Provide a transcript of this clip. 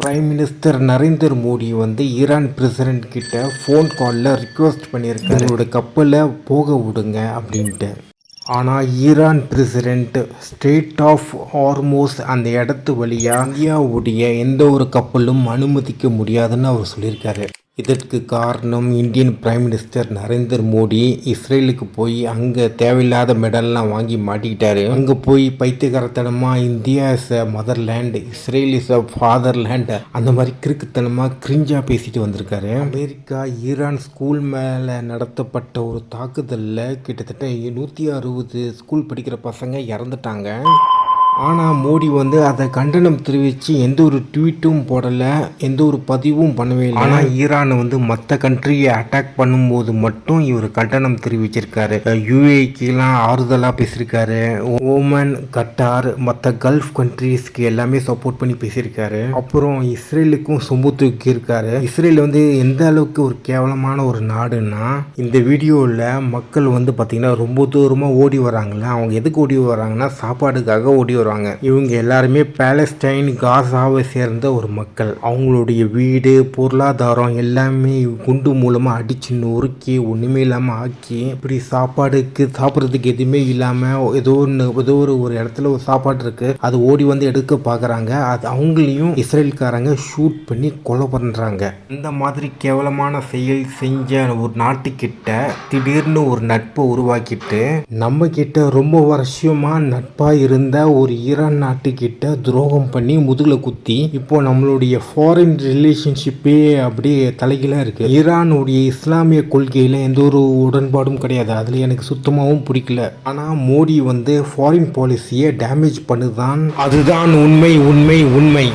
Prime minister Narendra Modi வந்து Iran president கிட்ட phone காலில் ரிக்வெஸ்ட் பண்ணியிருக்காரு, உங்களோட கப்பலை போக விடுங்க அப்படின்ட்டு. ஆனால் Iran president Strait of Hormuz அந்த இடத்து வழியாக இந்தியாவுடைய எந்த ஒரு கப்பலும் அனுமதிக்க முடியாதுன்னு அவர் சொல்லியிருக்காரு. இதற்கு காரணம் Indian prime minister Narendra Modi இஸ்ரேலுக்கு போய் அங்கே தேவையில்லாத மெடல்லாம் வாங்கி மாட்டிக்கிட்டாரு. அங்கே போய் பைத்தியகாரத்தனமாக India is a motherland, Israel is a fatherland, அந்த மாதிரி கிறுக்குத்தனமாக கிரிஞ்சா பேசிட்டு வந்திருக்காரு. அமெரிக்கா ஈரான் ஸ்கூல் மேலே நடத்தப்பட்ட ஒரு தாக்குதலில் கிட்டத்தட்ட 160 ஸ்கூல் படிக்கிற பசங்க இறந்துட்டாங்க. ஆனால் மோடி வந்து அதை கண்டனம் தெரிவித்து எந்த ஒரு ட்வீட்டும் போடலை, எந்த ஒரு பதிவும் பண்ணவே இல்லை. ஆனால் ஈரானை வந்து மற்ற கண்ட்ரியை அட்டாக் பண்ணும்போது மட்டும் இவர் கண்டனம் தெரிவிச்சிருக்காரு. யூஏக்கெலாம் ஆறுதலாக பேசியிருக்காரு. ஓமன், கட்டார், மற்ற கல்ஃப் கண்ட்ரீஸ்க்கு எல்லாமே சப்போர்ட் பண்ணி பேசியிருக்காரு. அப்புறம் இஸ்ரேலுக்கும் சொம்பு தூக்கி இருக்காரு. இஸ்ரேல் வந்து எந்த அளவுக்கு ஒரு கேவலமான ஒரு நாடுன்னா, இந்த வீடியோவில் மக்கள் வந்து பார்த்திங்கன்னா ரொம்ப தூரமாக ஓடி வராங்களே, அவங்க எதுக்கு ஓடி வராங்கன்னா சாப்பாடுக்காக ஓடி வராங்க. இவங்க எல்லாருமே பாலஸ்டைன், காசாவை சேர்ந்த ஒரு மக்கள். அவங்களுடைய வீடு, பொருளாதாரம் எல்லாமே குண்டு மூலமா அடிச்சு நொறுக்கி ஒண்ணுமே இல்லாம ஆக்கி, இப்படி சாப்பிட்றதுக்கு எதுவுமே இல்லாம ஏதோ ஒரு இடத்துல ஒரு சாப்பாடு இருக்கு, அது ஓடி வந்து எடுக்க பாக்குறாங்க. அது அவங்களையும் இஸ்ரேல்காரங்க ஷூட் பண்ணி கொலை பண்றாங்க. இந்த மாதிரி கேவலமான செயல் செஞ்ச ஒரு நாட்டுக்கிட்ட திடீர்னு ஒரு நட்பை உருவாக்கிட்டு நம்ம கிட்ட ரொம்ப வருஷமா நட்பா இருந்த ஒரு ஈரான் நாட்டுக்கிட்ட துரோகம் பண்ணி முதுகுல குத்தி இப்போ நம்மளுடைய ஃபாரின் ரிலேஷன்ஷிப்பே அப்படியே தலைகீழா இருக்கு. ஈரானுடைய இஸ்லாமிய கொள்கையில எந்த ஒரு உடன்பாடும் கிடையாது, அதுல எனக்கு சுத்தமாகவும் பிடிக்கல. ஆனா மோடி வந்து ஃபாரின் பாலிசியை டேமேஜ் பண்ணுதான். அதுதான் உண்மை உண்மை உண்மை.